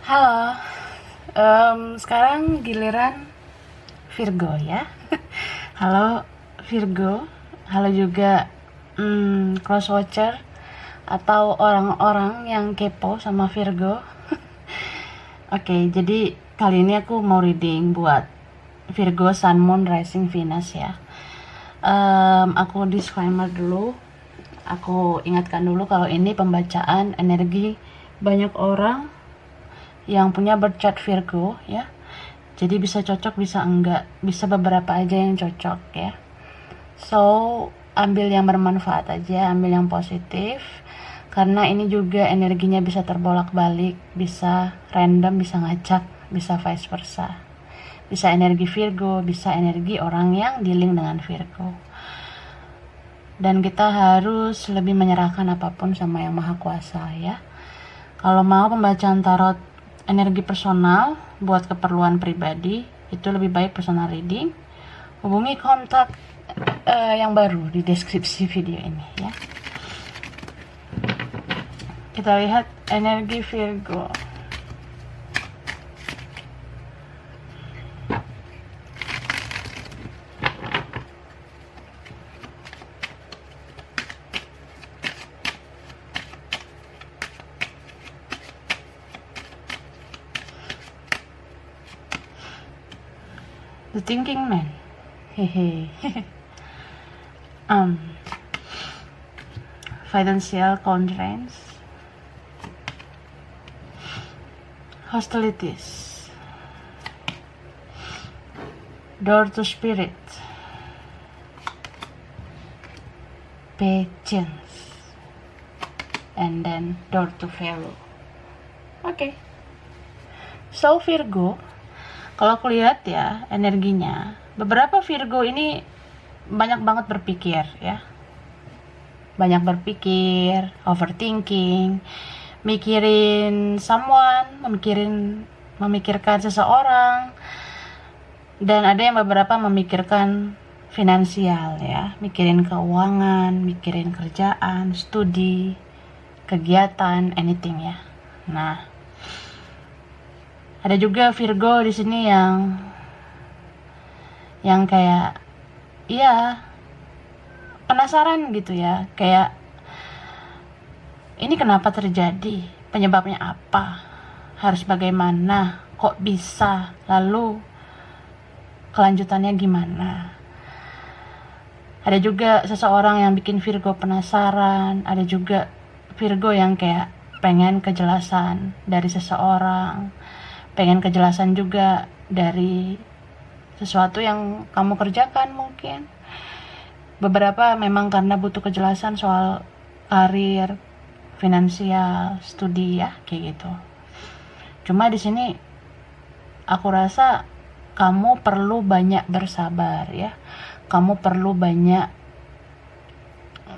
Halo, sekarang giliran Virgo ya. Halo Virgo, halo juga cross watcher atau orang-orang yang kepo sama Virgo. Oke, jadi kali ini aku mau reading buat Virgo Sun Moon Rising Venus ya. Aku disclaimer dulu. Aku ingatkan dulu kalau ini pembacaan energi banyak orang yang punya birth chart Virgo ya. Jadi bisa cocok, bisa enggak, bisa beberapa aja yang cocok ya. So, ambil yang bermanfaat aja, ambil yang positif. Karena ini juga energinya bisa terbolak-balik, bisa random, bisa ngacak, bisa vice versa. Bisa energi Virgo, bisa energi orang yang dealing dengan Virgo. Dan kita harus lebih menyerahkan apapun sama Yang Maha Kuasa ya. Kalau mau pembacaan tarot energi personal buat keperluan pribadi, itu lebih baik personal reading. Hubungi kontak yang baru di deskripsi video ini ya. Kita lihat energi Virgo. The Thinking Man. Hehe. Financial constraints, hostilities, door to spirit, patience, and then door to value. Oke. So Virgo, kalau aku lihat ya energinya, beberapa Virgo ini banyak banget berpikir ya. Banyak berpikir, overthinking, mikirin someone, memikirkan seseorang. Dan ada yang beberapa memikirkan finansial ya, mikirin keuangan, mikirin kerjaan, studi, kegiatan, anything ya. Nah, ada juga Virgo di sini yang kayak iya penasaran gitu ya, kayak ini kenapa terjadi, penyebabnya apa, harus bagaimana, kok bisa, lalu kelanjutannya gimana. Ada juga seseorang yang bikin Virgo penasaran, ada juga Virgo yang kayak pengen kejelasan dari seseorang, pengen kejelasan juga dari sesuatu yang kamu kerjakan mungkin. Beberapa memang karena butuh kejelasan soal karir, finansial, studi ya, kayak gitu. Cuma di sini aku rasa kamu perlu banyak bersabar ya. Kamu perlu banyak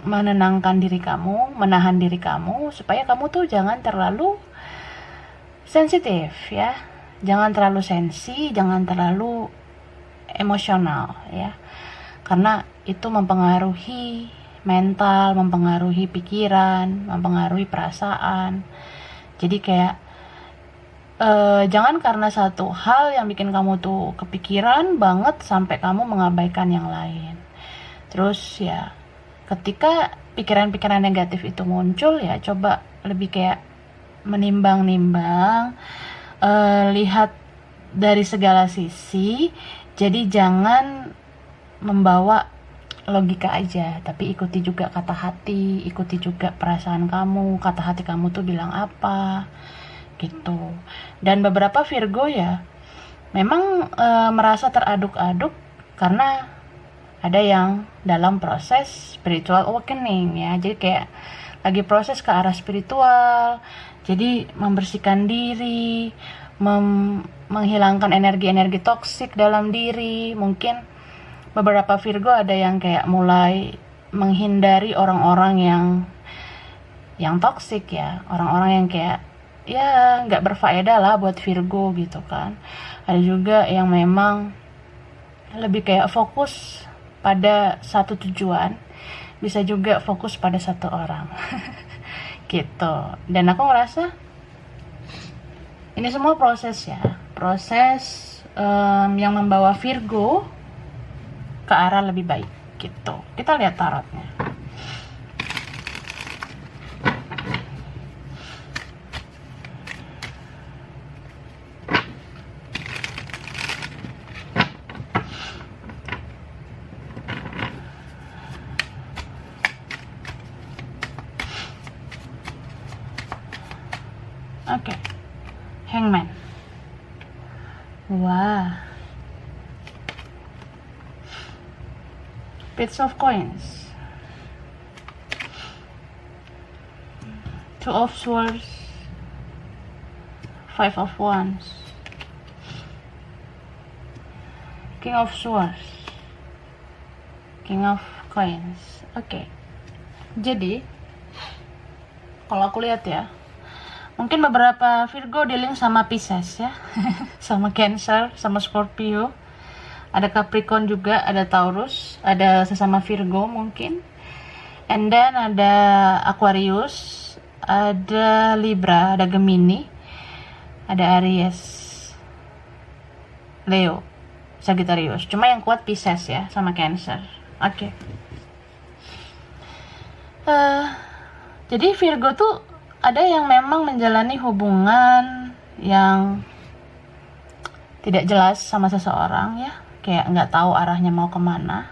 menenangkan diri kamu, menahan diri kamu supaya kamu tuh jangan terlalu sensitif ya. Jangan terlalu sensi, jangan terlalu emosional ya. Karena itu mempengaruhi mental, mempengaruhi pikiran, mempengaruhi perasaan. Jadi kayak jangan karena satu hal yang bikin kamu tuh kepikiran banget sampai kamu mengabaikan yang lain. Terus ya ketika pikiran-pikiran negatif itu muncul ya coba lebih kayak menimbang-nimbang, lihat dari segala sisi. Jadi jangan membawa logika aja, tapi ikuti juga kata hati, ikuti juga perasaan kamu, kata hati kamu tuh bilang apa gitu. Dan beberapa Virgo ya memang merasa teraduk-aduk karena ada yang dalam proses spiritual awakening ya, jadi kayak lagi proses ke arah spiritual, jadi membersihkan diri, menghilangkan energi-energi toksik dalam diri. Mungkin beberapa Virgo ada yang kayak mulai menghindari orang-orang yang toksik ya, orang-orang yang kayak ya nggak berfaedah lah buat Virgo gitu kan. Ada juga yang memang lebih kayak fokus pada satu tujuan, bisa juga fokus pada satu orang gitu. Dan aku ngerasa Ini semua proses ya, proses yang membawa Virgo ke arah lebih baik gitu. Kita lihat tarotnya. Oke, Hangman. Wah, Page of Coins, Two of Swords, Five of Wands, King of Swords, King of Coins. Oke, jadi kalau aku lihat ya, mungkin beberapa Virgo dealing sama Pisces ya, sama Cancer, sama Scorpio, ada Capricorn juga, ada Taurus, ada sesama Virgo mungkin, and then ada Aquarius, ada Libra, ada Gemini, ada Aries, Leo, Sagittarius. Cuma yang kuat Pisces ya, sama Cancer. Oke. Jadi Virgo tuh ada yang memang menjalani hubungan yang tidak jelas sama seseorang ya, kayak nggak tahu arahnya mau kemana,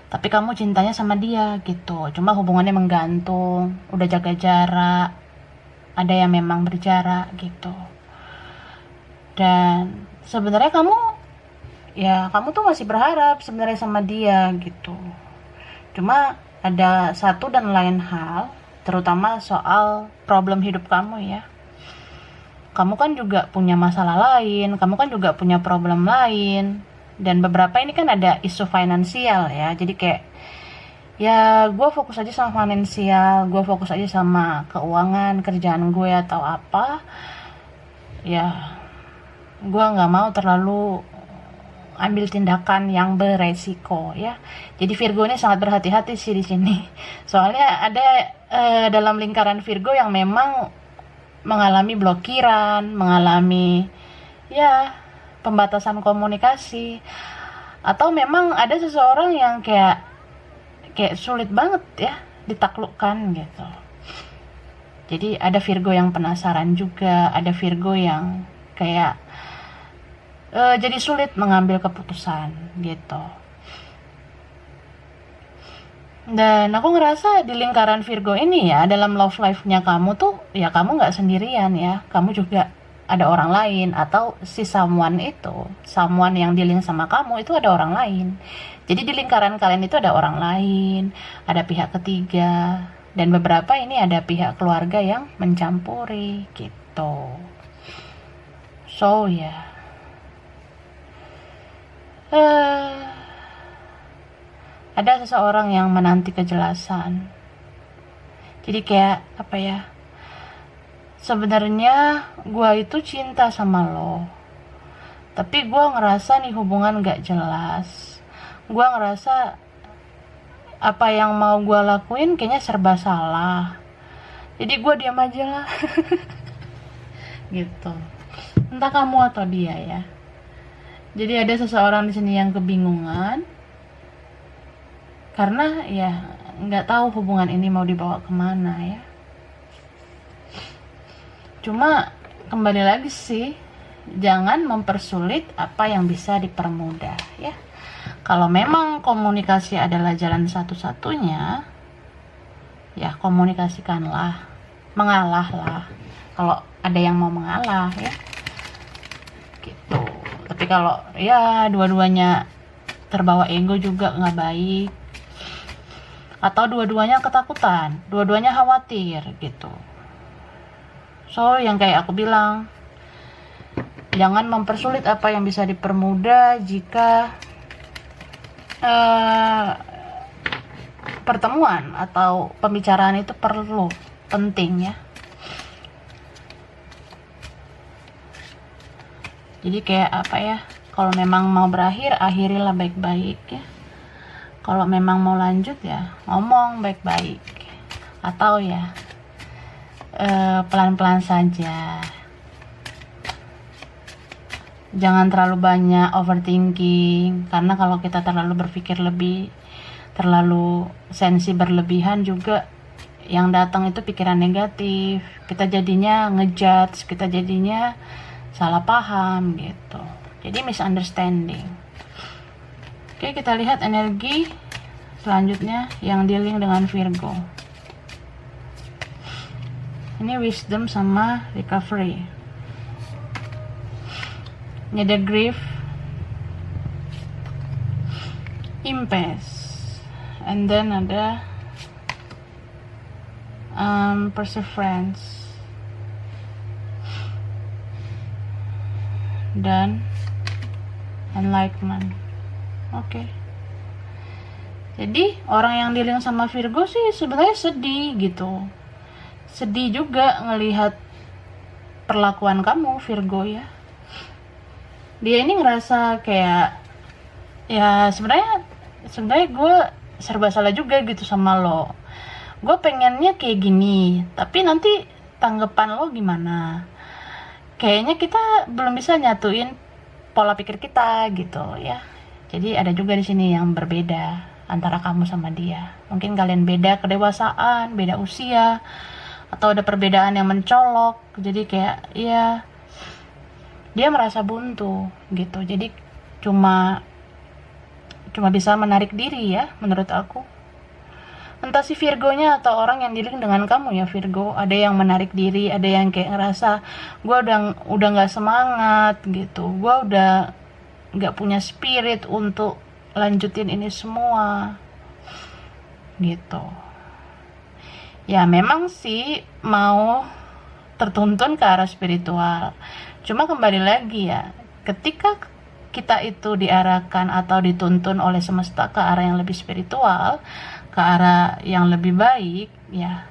tapi kamu cintanya sama dia gitu, cuma hubungannya menggantung, udah jaga jarak, ada yang memang berjarak gitu. Dan sebenarnya kamu tuh masih berharap sebenarnya sama dia gitu, cuma ada satu dan lain hal, terutama soal problem hidup kamu ya. Kamu kan juga punya masalah lain, kamu kan juga punya problem lain, dan beberapa ini kan ada isu finansial ya. Jadi kayak, ya gue fokus aja sama finansial, gue fokus aja sama keuangan, kerjaan gue atau apa. Ya, gue nggak mau terlalu ambil tindakan yang beresiko ya. Jadi Virgo ini sangat berhati-hati sih di sini. Soalnya ada dalam lingkaran Virgo yang memang mengalami blokiran, mengalami ya pembatasan komunikasi, atau memang ada seseorang yang kayak sulit banget ya ditaklukkan gitu. Jadi ada Virgo yang penasaran juga, ada Virgo yang kayak jadi sulit mengambil keputusan gitu. Dan aku ngerasa di lingkaran Virgo ini ya, dalam love life-nya kamu tuh ya kamu nggak sendirian ya, kamu juga ada orang lain, atau si someone yang dealing sama kamu itu ada orang lain. Jadi di lingkaran kalian itu ada orang lain, ada pihak ketiga, dan beberapa ini ada pihak keluarga yang mencampuri gitu. So ya, ada seseorang yang menanti kejelasan. Jadi kayak apa ya, sebenarnya gue itu cinta sama lo, tapi gue ngerasa nih hubungan gak jelas. Gue ngerasa apa yang mau gue lakuin kayaknya serba salah, jadi gue diam aja lah. Gitu. Entah kamu atau dia ya. Jadi ada seseorang di sini yang kebingungan karena ya nggak tahu hubungan ini mau dibawa kemana ya. Cuma kembali lagi sih, jangan mempersulit apa yang bisa dipermudah ya. Kalau memang komunikasi adalah jalan satu-satunya, ya komunikasikanlah, mengalahlah kalau ada yang mau mengalah ya. Gitu. Tapi kalau ya dua-duanya terbawa ego juga nggak baik, atau dua-duanya ketakutan, dua-duanya khawatir gitu. So yang kayak aku bilang, jangan mempersulit apa yang bisa dipermudah jika pertemuan atau pembicaraan itu penting ya. Jadi kayak apa ya, kalau memang mau berakhir, akhirilah baik-baik ya. Kalau memang mau lanjut ya ngomong baik-baik, atau ya pelan-pelan saja jangan terlalu banyak overthinking, karena kalau kita terlalu berpikir lebih, terlalu sensi berlebihan juga, yang datang itu pikiran negatif, kita jadinya ngejudge, kita jadinya salah paham gitu, jadi misunderstanding. Oke, kita lihat energi selanjutnya yang dealing dengan Virgo. Ini wisdom sama recovery. Ini ada grief, impasse, and then ada perseverance dan enlightenment. Oke. Jadi orang yang dealing sama Virgo sih sebenarnya sedih gitu. Sedih juga ngelihat perlakuan kamu, Virgo ya. Dia ini ngerasa kayak, ya sebenarnya gue serba salah juga gitu sama lo. Gue pengennya kayak gini, tapi nanti tanggapan lo gimana? Kayaknya kita belum bisa nyatuin pola pikir kita gitu ya. Jadi ada juga di sini yang berbeda antara kamu sama dia. Mungkin kalian beda kedewasaan, beda usia, atau ada perbedaan yang mencolok. Jadi kayak ya dia merasa buntu gitu. Jadi cuma bisa menarik diri ya menurut aku. Entah si Virgonya atau orang yang dealing dengan kamu ya Virgo, ada yang menarik diri, ada yang kayak ngerasa gue udah nggak semangat gitu, gue udah nggak punya spirit untuk lanjutin ini semua gitu. Ya memang sih mau tertuntun ke arah spiritual, cuma kembali lagi ya, ketika kita itu diarahkan atau dituntun oleh semesta ke arah yang lebih spiritual, ke arah yang lebih baik, ya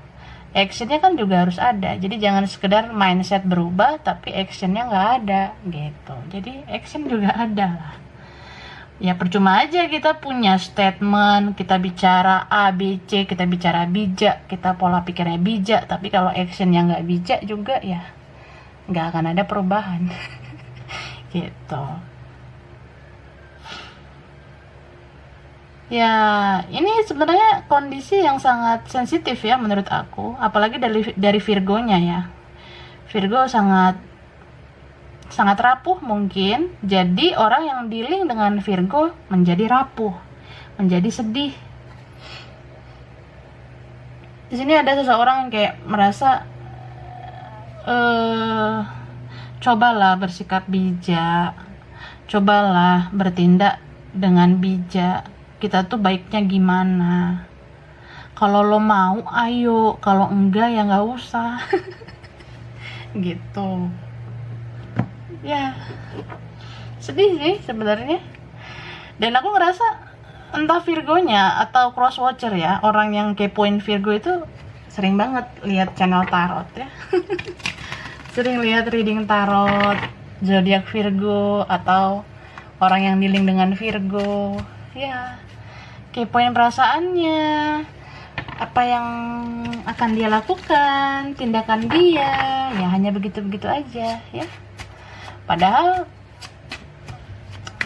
actionnya kan juga harus ada. Jadi jangan sekedar mindset berubah tapi actionnya nggak ada gitu. Jadi action juga ada lah. Ya percuma aja kita punya statement, kita bicara A, B, C, kita bicara bijak, kita pola pikirnya bijak, tapi kalau actionnya nggak bijak juga ya nggak akan ada perubahan. Gitu. Ya, ini sebenarnya kondisi yang sangat sensitif ya menurut aku, apalagi dari Virgonya ya. Virgo sangat rapuh mungkin. Jadi orang yang dealing dengan Virgo menjadi rapuh, menjadi sedih. Di sini ada seseorang yang kayak merasa cobalah bersikap bijak, cobalah bertindak dengan bijak. Kita tuh baiknya gimana? Kalau lo mau, ayo. Kalau enggak, ya nggak usah. Gitu. Ya, sedih sih sebenarnya. Dan aku ngerasa entah Virgonya atau cross watcher ya, orang yang kepoin Virgo itu sering banget lihat channel tarot ya. Sering lihat reading tarot, zodiak Virgo, atau orang yang dealing dengan Virgo. Ya, kepoin perasaannya, apa yang akan dia lakukan, tindakan dia, ya hanya begitu-begitu aja ya. Padahal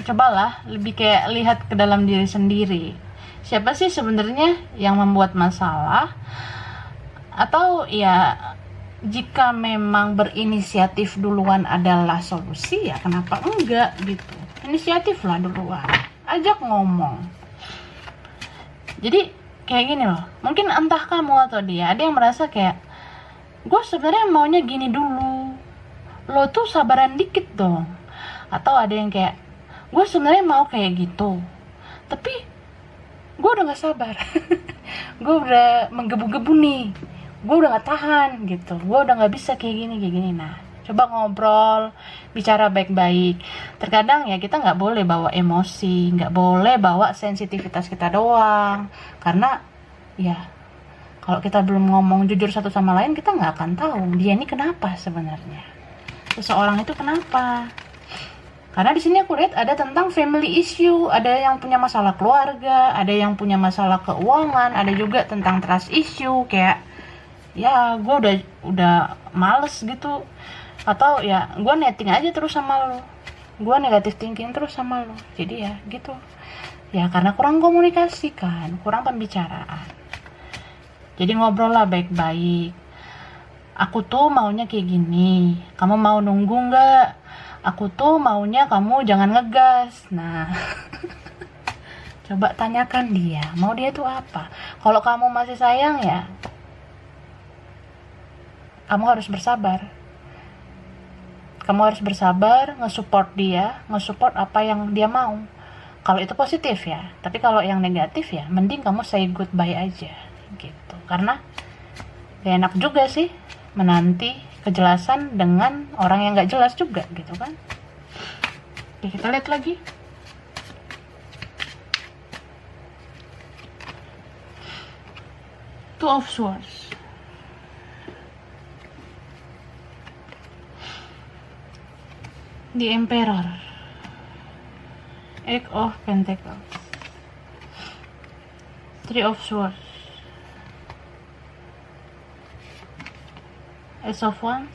cobalah lebih kayak lihat ke dalam diri sendiri. Siapa sih sebenarnya yang membuat masalah? Atau ya jika memang berinisiatif duluan adalah solusi, ya kenapa enggak gitu. Inisiatiflah duluan, ajak ngomong. Jadi kayak gini loh, mungkin entah kamu atau dia, ada yang merasa kayak gue sebenarnya maunya gini dulu, lo tuh sabaran dikit dong. Atau ada yang kayak gue sebenarnya mau kayak gitu, tapi gue udah gak sabar. Gue udah menggebu-gebu nih, gue udah gak tahan gitu, gue udah gak bisa kayak gini. Nah, coba ngobrol, bicara baik-baik. Terkadang ya kita nggak boleh bawa emosi, nggak boleh bawa sensitivitas kita doang, karena ya kalau kita belum ngomong jujur satu sama lain, kita nggak akan tahu dia ini kenapa sebenarnya, seseorang itu kenapa. Karena di sini aku lihat ada tentang family issue, ada yang punya masalah keluarga, ada yang punya masalah keuangan, ada juga tentang trust issue, kayak ya gue udah males gitu, atau ya gue netting aja terus sama lo, gue negatif thinking terus sama lo. Jadi ya gitu ya, karena kurang komunikasi kan, kurang pembicaraan. Jadi ngobrol lah baik-baik. Aku tuh maunya kayak gini, kamu mau nunggu nggak? Aku tuh maunya kamu jangan ngegas. Nah, coba tanyakan dia, mau dia tuh apa. Kalau kamu masih sayang ya, kamu harus bersabar. Kamu harus bersabar, nge-support dia, nge-support apa yang dia mau. Kalau itu positif ya, tapi kalau yang negatif ya, mending kamu say goodbye aja, gitu. Karena gak enak juga sih menanti kejelasan dengan orang yang gak jelas juga, gitu kan. Oke, kita lihat lagi. Two of Swords. The Emperor. Eight of Pentacles. Three of Swords. Ace of Wands.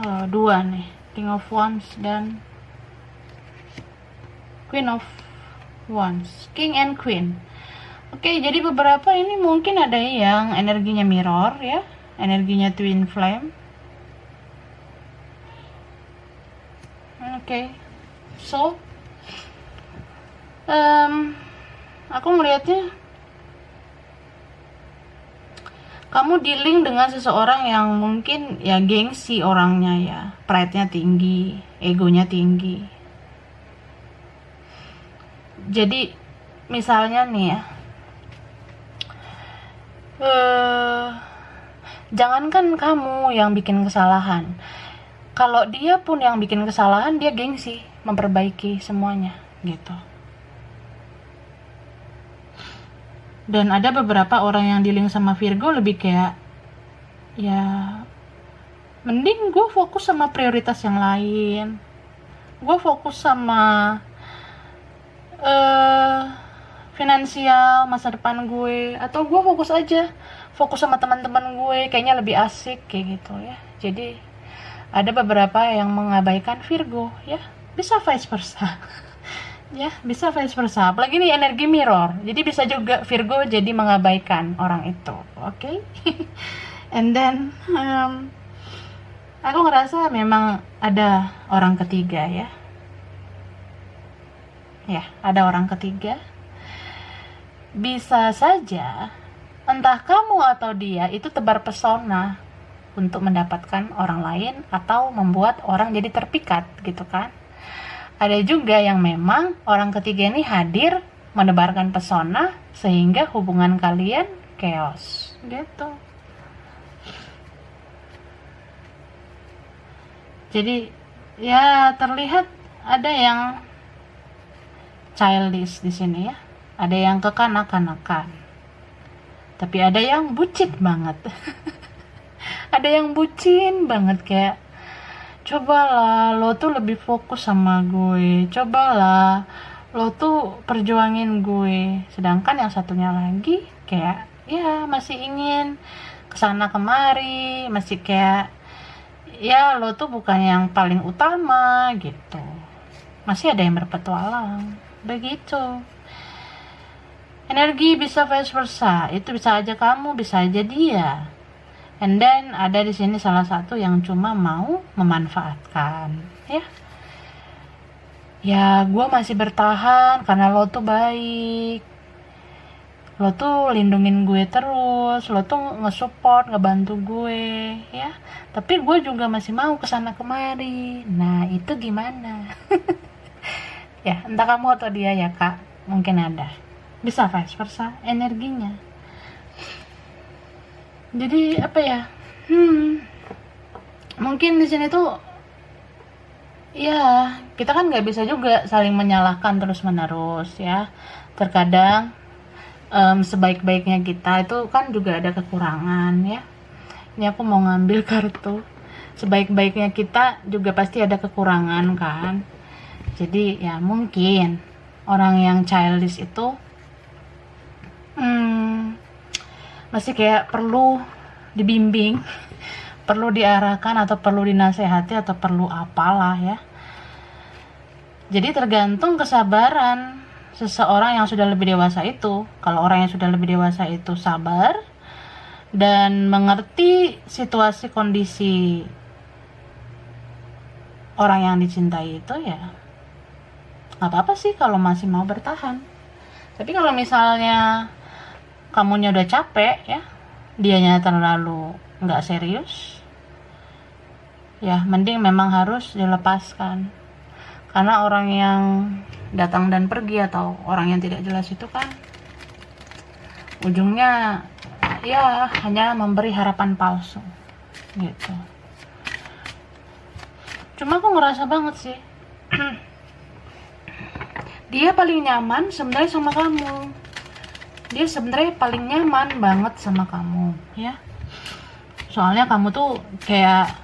Oh, dua nih, King of Wands dan Queen of Wands. King and Queen. Oke, jadi beberapa ini mungkin ada yang energinya mirror ya, energinya twin flame. Oke, so aku melihatnya kamu dealing dengan seseorang yang mungkin ya gengsi orangnya ya, pride-nya tinggi, egonya tinggi. Jadi misalnya nih ya, jangankan kamu yang bikin kesalahan, kalau dia pun yang bikin kesalahan, dia gengsi memperbaiki semuanya gitu. Dan ada beberapa orang yang dealing sama Virgo lebih kayak ya mending gue fokus sama prioritas yang lain, gue fokus sama finansial masa depan gue, atau gue fokus sama teman-teman gue, kayaknya lebih asik kayak gitu ya. Jadi ada beberapa yang mengabaikan Virgo ya, bisa vice versa. Ya, bisa vice versa. Apalagi ini energi mirror. Jadi bisa juga Virgo jadi mengabaikan orang itu. Oke. And then aku ngerasa memang ada orang ketiga ya. Ya, ada orang ketiga. Bisa saja entah kamu atau dia itu tebar pesona untuk mendapatkan orang lain atau membuat orang jadi terpikat gitu kan. Ada juga yang memang orang ketiga ini hadir menebarkan pesona sehingga hubungan kalian chaos gitu. Jadi ya terlihat ada yang childish di sini ya, ada yang kekanak-kanakan, tapi ada yang bucin banget. Ada yang bucin banget kayak, cobalah lo tuh lebih fokus sama gue, cobalah lo tuh perjuangin gue. Sedangkan yang satunya lagi kayak ya masih ingin kesana kemari, masih kayak ya lo tuh bukan yang paling utama gitu, masih ada yang berpetualang begitu. Energi bisa vice versa, itu bisa aja kamu, bisa aja dia. And then ada di sini salah satu yang cuma mau memanfaatkan, ya. Ya, gue masih bertahan karena lo tuh baik, lo tuh lindungin gue terus, lo tuh nge-support, ngebantu gue, ya. Tapi gue juga masih mau kesana kemari. Nah, itu gimana? Ya, entah kamu atau dia ya kak, mungkin ada. Bisa vice versa energinya. Jadi apa ya? Mungkin di sini tuh ya kita kan nggak bisa juga saling menyalahkan terus menerus ya. Terkadang sebaik-baiknya kita itu kan juga ada kekurangan ya. Ini aku mau ngambil kartu. Sebaik-baiknya kita juga pasti ada kekurangan kan. Jadi ya mungkin orang yang childish itu masih kayak perlu dibimbing, perlu diarahkan atau perlu dinasehati atau perlu apalah ya. Jadi tergantung kesabaran seseorang yang sudah lebih dewasa itu. Kalau orang yang sudah lebih dewasa itu sabar dan mengerti situasi kondisi orang yang dicintai itu, ya nggak apa-apa sih kalau masih mau bertahan. Tapi kalau misalnya kamunya udah capek ya, dianya terlalu nggak serius, ya mending memang harus dilepaskan. Karena orang yang datang dan pergi atau orang yang tidak jelas itu kan ujungnya ya hanya memberi harapan palsu gitu. Cuma aku ngerasa banget sih dia paling nyaman sebenarnya sama kamu. Dia sebenarnya paling nyaman banget sama kamu ya. Soalnya kamu tuh kayak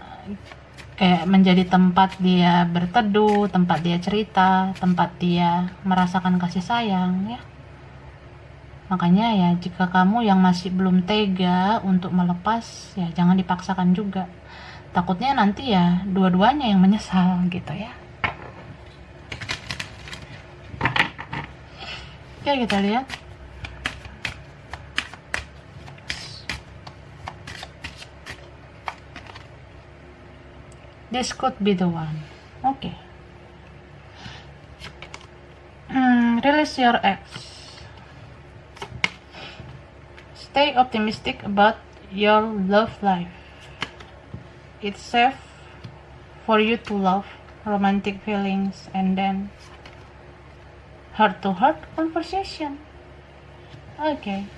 menjadi tempat dia berteduh, tempat dia cerita, tempat dia merasakan kasih sayang ya. Makanya ya, jika kamu yang masih belum tega untuk melepas, ya jangan dipaksakan juga. Takutnya nanti ya dua-duanya yang menyesal gitu ya. Oke, kita lihat. This could be the one. Okay. Release your ex. Stay optimistic about your love life. It's safe for you to love romantic feelings and then heart-to-heart conversation. Okay.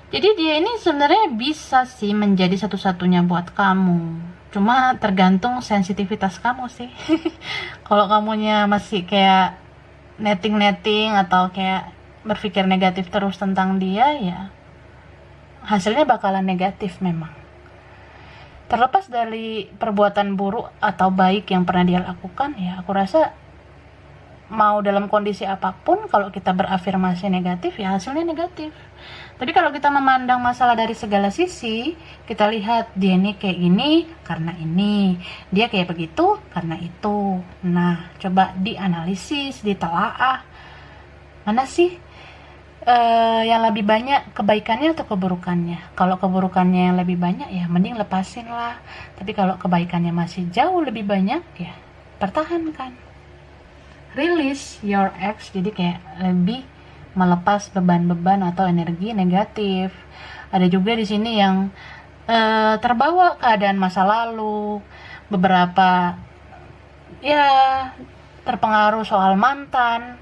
Jadi dia ini sebenarnya bisa sih menjadi satu-satunya buat kamu. Cuma tergantung sensitivitas kamu sih. Kalau kamunya masih kayak netting atau kayak berpikir negatif terus tentang dia, ya hasilnya bakalan negatif memang. Terlepas dari perbuatan buruk atau baik yang pernah dia lakukan, ya aku rasa mau dalam kondisi apapun, kalau kita berafirmasi negatif ya hasilnya negatif. Tapi kalau kita memandang masalah dari segala sisi, kita lihat dia ini kayak gini karena ini, dia kayak begitu karena itu. Nah, coba dianalisis, ditelaah, mana sih yang lebih banyak kebaikannya atau keburukannya. Kalau keburukannya yang lebih banyak, ya mending lepasin lah. Tapi kalau kebaikannya masih jauh lebih banyak, ya pertahankan. Release your ex, jadi kayak lebih melepas beban-beban atau energi negatif. Ada juga di sini yang terbawa keadaan masa lalu, beberapa ya terpengaruh soal mantan.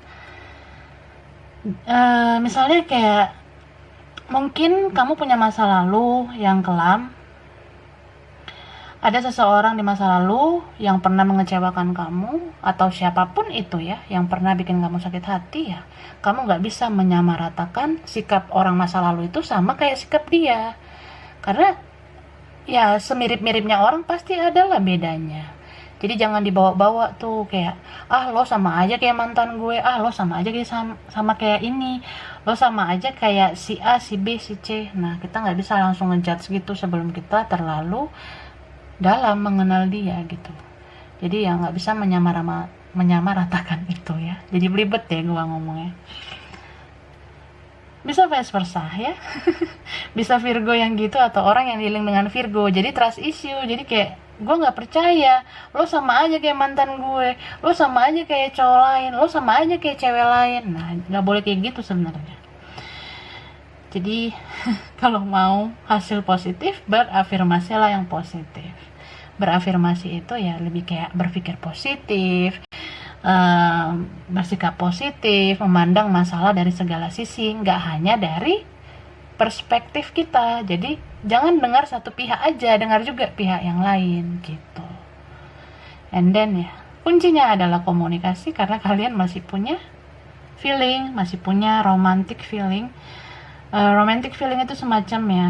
Misalnya kayak mungkin kamu punya masa lalu yang kelam. Ada seseorang di masa lalu yang pernah mengecewakan kamu, atau siapapun itu ya, yang pernah bikin kamu sakit hati ya. Kamu gak bisa menyamaratakan sikap orang masa lalu itu sama kayak sikap dia. Karena ya semirip-miripnya orang pasti adalah bedanya. Jadi jangan dibawa-bawa tuh kayak, lo sama aja kayak mantan gue, lo sama aja kayak sama kayak ini, lo sama aja kayak si A, si B, si C. Nah, kita gak bisa langsung ngejudge gitu sebelum kita terlalu dalam mengenal dia gitu. Jadi ya nggak bisa menyamaratakan itu ya. Jadi belibet ya gua ngomongnya. Bisa vice versa ya. Bisa Virgo yang gitu atau orang yang dealing dengan Virgo. Jadi trust issue. Jadi kayak gue nggak percaya, lo sama aja kayak mantan gue, lo sama aja kayak cowok lain, lo sama aja kayak cewek lain. Nah, nggak boleh kayak gitu sebenarnya. Jadi kalau mau hasil positif, berafirmasilah yang positif. Berafirmasi itu ya lebih kayak berpikir positif, bersikap positif, memandang masalah dari segala sisi, nggak hanya dari perspektif kita. Jadi jangan dengar satu pihak aja, dengar juga pihak yang lain gitu. And then ya, kuncinya adalah komunikasi, karena kalian masih punya feeling, masih punya romantic feeling. Romantic feeling itu semacam ya,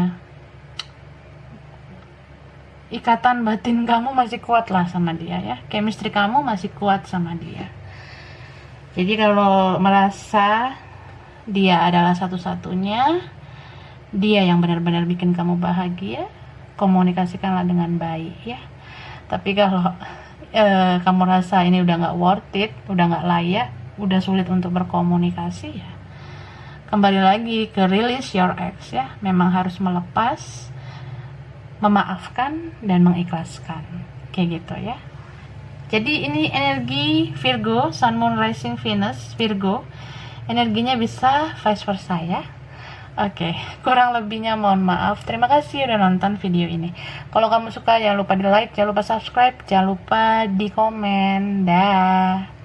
ikatan batin kamu masih kuat lah sama dia ya, chemistry kamu masih kuat sama dia. Jadi kalau merasa dia adalah satu-satunya, dia yang benar-benar bikin kamu bahagia, komunikasikanlah dengan baik ya. Tapi kalau kamu rasa ini udah nggak worth it, udah nggak layak, udah sulit untuk berkomunikasi ya, kembali lagi ke release your ex ya. Memang harus melepas, memaafkan, dan mengikhlaskan, kayak gitu ya. Jadi ini energi Virgo, Sun, Moon, Rising, Venus Virgo, energinya bisa vice versa ya. Oke, kurang lebihnya mohon maaf. Terima kasih udah nonton video ini. Kalau kamu suka jangan lupa di like, jangan lupa subscribe, jangan lupa di komen. Dah.